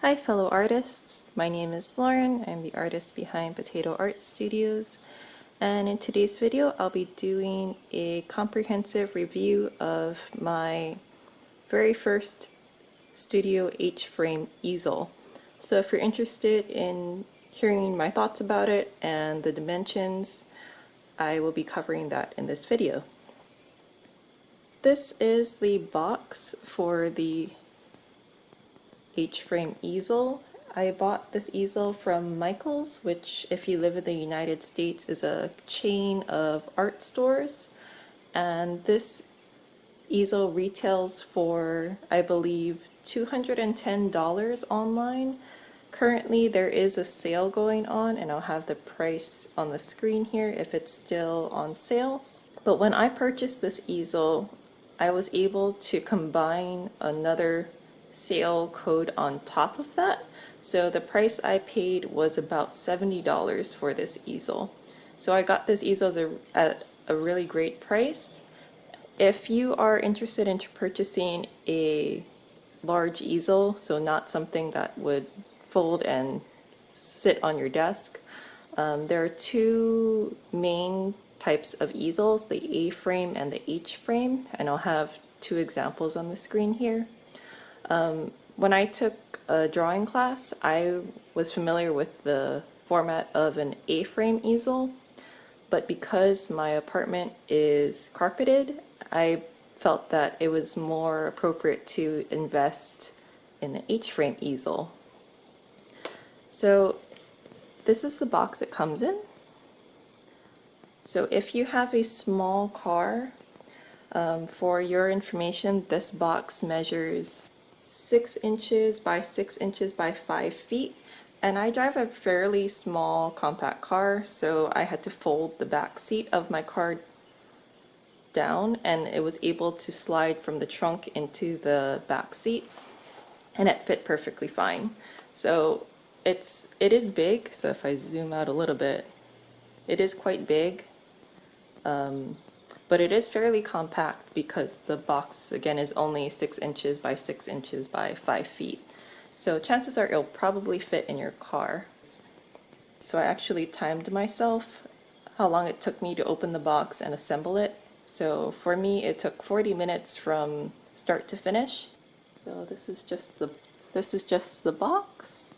Hi fellow artists, my name is Lauren. I'm the artist behind Potato Art Studios, and in today's video I'll be doing a comprehensive review of my very first Studio H-frame easel. So if you're interested in hearing my thoughts about it and the dimensions, I will be covering that in this video. This is the box for the H-frame easel. I bought this easel from Michael's, which if you live in the United States is a chain of art stores, and this easel retails for, I believe, $210 online. Currently there is a sale going on, and I'll have the price on the screen here if it's still on sale. But when I purchased this easel, I was able to combine another sale code on top of that. So the price I paid was about $70 for this easel. So I got this easel at a really great price. If you are interested in purchasing a large easel, so not something that would fold and sit on your desk, there are two main types of easels, the A-frame and the H-frame, and I'll have two examples on the screen here. When I took a drawing class, I was familiar with the format of an A-frame easel, but because my apartment is carpeted, I felt that it was more appropriate to invest in an H-frame easel. So this is the box it comes in. So if you have a small car, for your information, this box measures 6 inches by 6 inches by 5 feet, and I drive a fairly small compact car, so I had to fold the back seat of my car down, and it was able to slide from the trunk into the back seat, and it fit perfectly fine. So it is big, so if I zoom out a little bit, it is quite big. But it is fairly compact because the box, again, is only 6 inches by 6 inches by 5 feet. So chances are it'll probably fit in your car. So I actually timed myself how long it took me to open the box and assemble it. So for me, it took 40 minutes from start to finish. So this is just the box.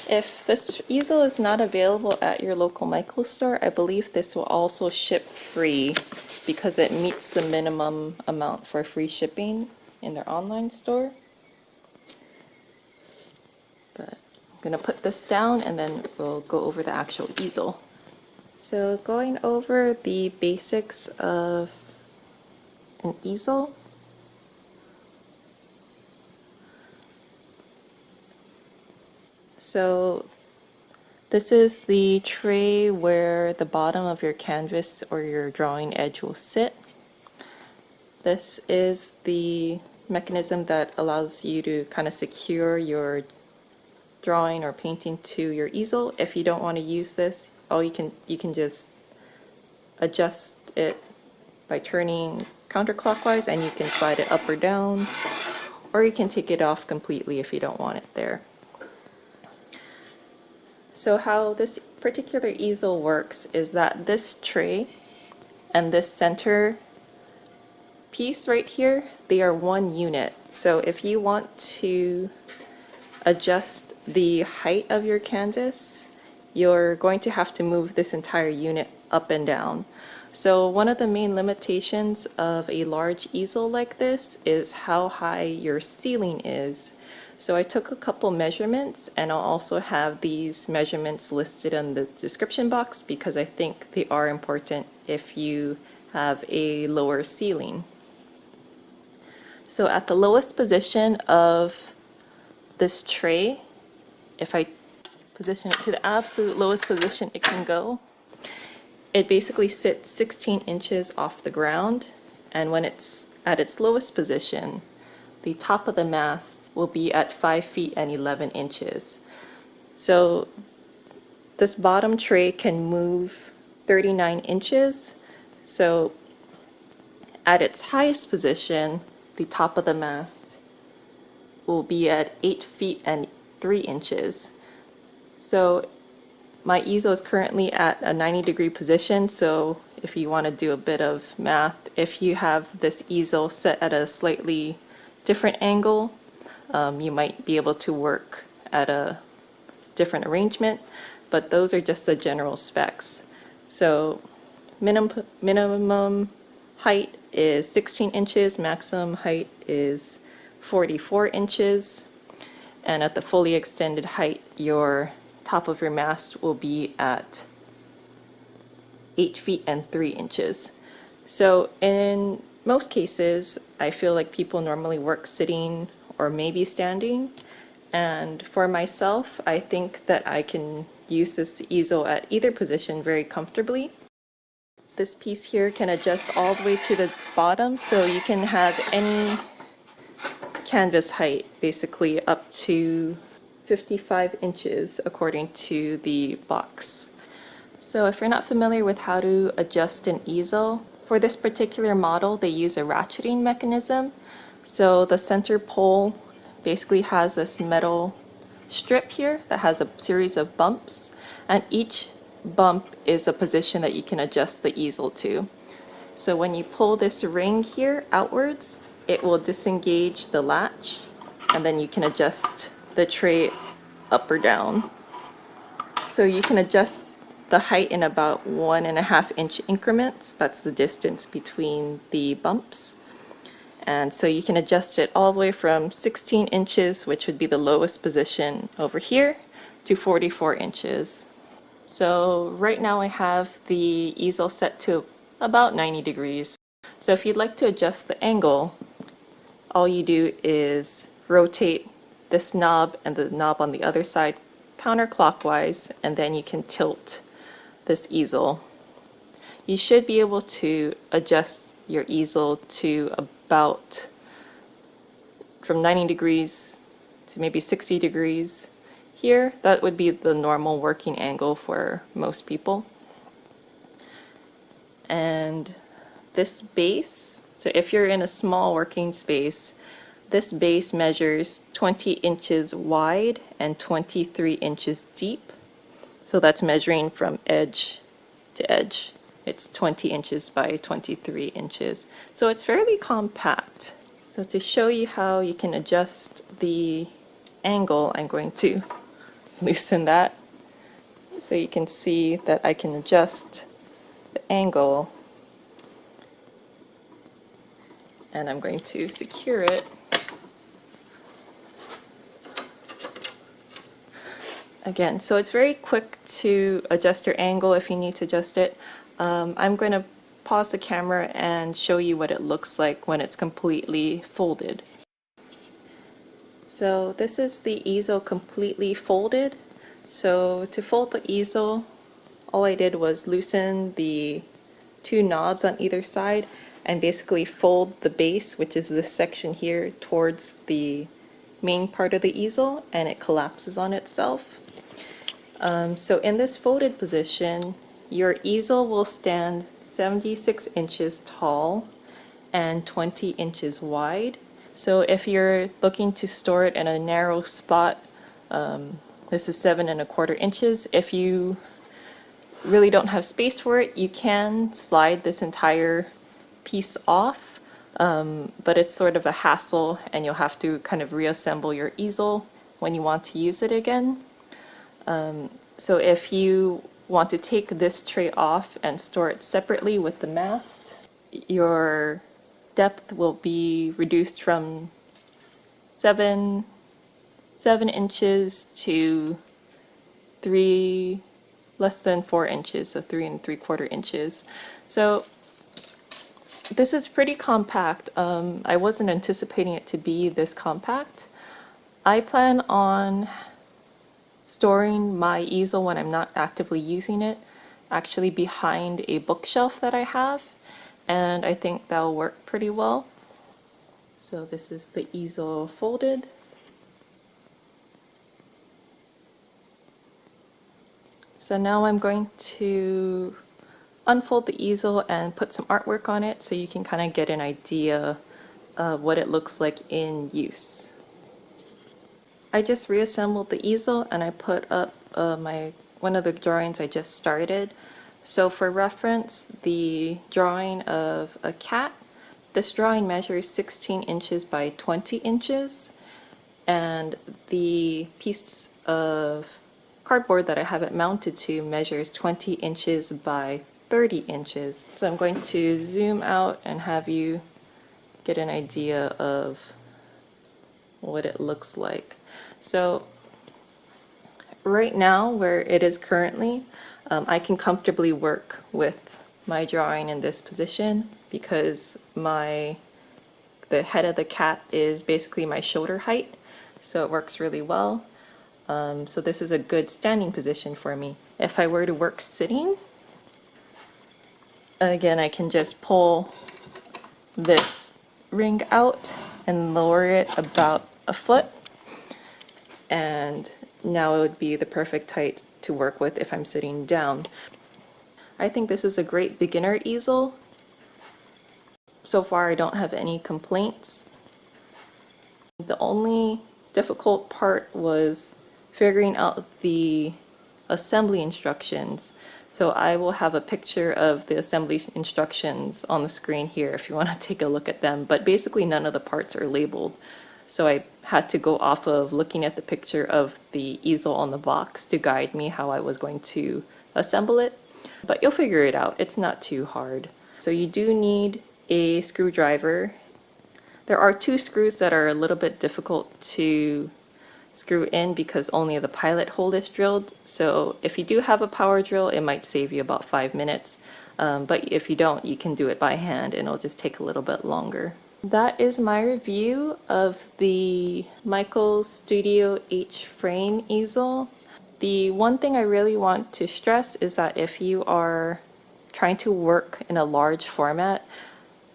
If this easel is not available at your local Michael's store, I believe this will also ship free because it meets the minimum amount for free shipping in their online store. But I'm going to put this down and then we'll go over the actual easel. So going over the basics of an easel. So this is the tray where the bottom of your canvas or your drawing edge will sit. This is the mechanism that allows you to kind of secure your drawing or painting to your easel. If you don't want to use this, you can just adjust it by turning counterclockwise, and you can slide it up or down, or you can take it off completely if you don't want it there. So how this particular easel works is that this tray and this center piece right here, they are one unit. So if you want to adjust the height of your canvas, you're going to have to move this entire unit up and down. So one of the main limitations of a large easel like this is how high your ceiling is. So I took a couple measurements, and I'll also have these measurements listed in the description box because I think they are important if you have a lower ceiling. So at the lowest position of this tray, if I position it to the absolute lowest position it can go, it basically sits 16 inches off the ground, and when it's at its lowest position, the top of the mast will be at 5 feet and 11 inches. So this bottom tray can move 39 inches. So at its highest position, the top of the mast will be at 8 feet and 3 inches. So my easel is currently at a 90-degree position, so if you want to do a bit of math, if you have this easel set at a slightly different angle, you might be able to work at a different arrangement, but those are just the general specs. So minimum height is 16 inches, maximum height is 44 inches, and at the fully extended height, your top of your mast will be at 8 feet and 3 inches. So in most cases, I feel like people normally work sitting or maybe standing. And for myself, I think that I can use this easel at either position very comfortably. This piece here can adjust all the way to the bottom, so you can have any canvas height, basically up to 55 inches according to the box. So if you're not familiar with how to adjust an easel, for this particular model they use a ratcheting mechanism. So the center pole basically has this metal strip here that has a series of bumps, and each bump is a position that you can adjust the easel to. So when you pull this ring here outwards, it will disengage the latch, and then you can adjust the tray up or down. So you can adjust the height in about 1.5 inch increments. That's the distance between the bumps. And so you can adjust it all the way from 16 inches, which would be the lowest position over here, to 44 inches. So right now I have the easel set to about 90 degrees. So if you'd like to adjust the angle, all you do is rotate this knob and the knob on the other side counterclockwise, and then you can tilt this easel. You should be able to adjust your easel to about from 90 degrees to maybe 60 degrees. Here, that would be the normal working angle for most people. And this base, so if you're in a small working space, this base measures 20 inches wide and 23 inches deep. So that's measuring from edge to edge. It's 20 inches by 23 inches. So it's fairly compact. So to show you how you can adjust the angle, I'm going to loosen that so you can see that I can adjust the angle, and I'm going to secure it. Again, so it's very quick to adjust your angle if you need to adjust it. I'm going to pause the camera and show you what it looks like when it's completely folded. So this is the easel completely folded. So to fold the easel, all I did was loosen the two knobs on either side and basically fold the base, which is this section here, towards the main part of the easel, and it collapses on itself. So in this folded position, your easel will stand 76 inches tall and 20 inches wide. So if you're looking to store it in a narrow spot, this is 7.25 inches. If you really don't have space for it, you can slide this entire piece off, but it's sort of a hassle, and you'll have to kind of reassemble your easel when you want to use it again. So if you want to take this tray off and store it separately with the mast, your depth will be reduced from 7 inches to less than 4 inches, so 3.75 inches. So this is pretty compact. I wasn't anticipating it to be this compact. I plan on storing my easel when I'm not actively using it actually behind a bookshelf that I have, and I think that'll work pretty well. So this is the easel folded. So now I'm going to unfold the easel and put some artwork on it so you can kind of get an idea of what it looks like in use. I just reassembled the easel and I put up one of the drawings I just started. So for reference, the drawing of a cat, this drawing measures 16 inches by 20 inches, and the piece of cardboard that I have it mounted to measures 20 inches by 30 inches. So I'm going to zoom out and have you get an idea of what it looks like. So right now, where it is currently, I can comfortably work with my drawing in this position because the head of the cat is basically my shoulder height, so it works really well. So this is a good standing position for me. If I were to work sitting, again, I can just pull this ring out and lower it about a foot, and now it would be the perfect height to work with if I'm sitting down. I think this is a great beginner easel. So far I don't have any complaints. The only difficult part was figuring out the assembly instructions. So I will have a picture of the assembly instructions on the screen here if you want to take a look at them, but basically none of the parts are labeled. So I had to go off of looking at the picture of the easel on the box to guide me how I was going to assemble it. But you'll figure it out, it's not too hard. So you do need a screwdriver. There are two screws that are a little bit difficult to screw in because only the pilot hole is drilled. So if you do have a power drill, it might save you about 5 minutes. But if you don't, you can do it by hand and it'll just take a little bit longer. That is my review of the Michaels Studio H frame easel. The one thing I really want to stress is that if you are trying to work in a large format,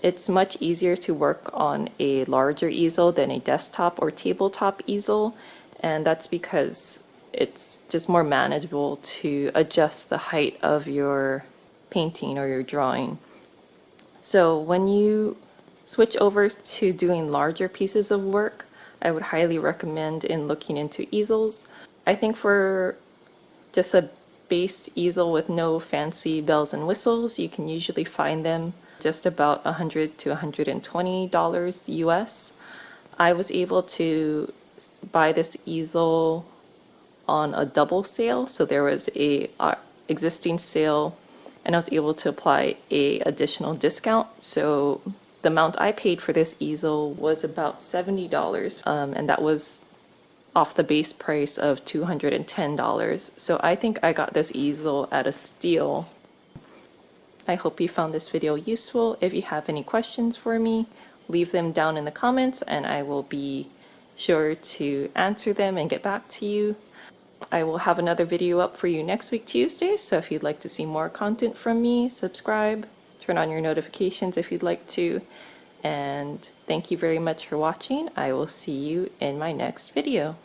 it's much easier to work on a larger easel than a desktop or tabletop easel, and that's because it's just more manageable to adjust the height of your painting or your drawing. So when you switch over to doing larger pieces of work, I would highly recommend in looking into easels. I think for just a base easel with no fancy bells and whistles, you can usually find them just about $100 to $120 US. I was able to buy this easel on a double sale, so there was a existing sale and I was able to apply a additional discount. So the amount I paid for this easel was about $70, and that was off the base price of $210. So I think I got this easel at a steal. I hope you found this video useful. If you have any questions for me, leave them down in the comments and I will be sure to answer them and get back to you. I will have another video up for you next week, Tuesday, so if you'd like to see more content from me, subscribe, turn on your notifications if you'd like to, and thank you very much for watching. I will see you in my next video.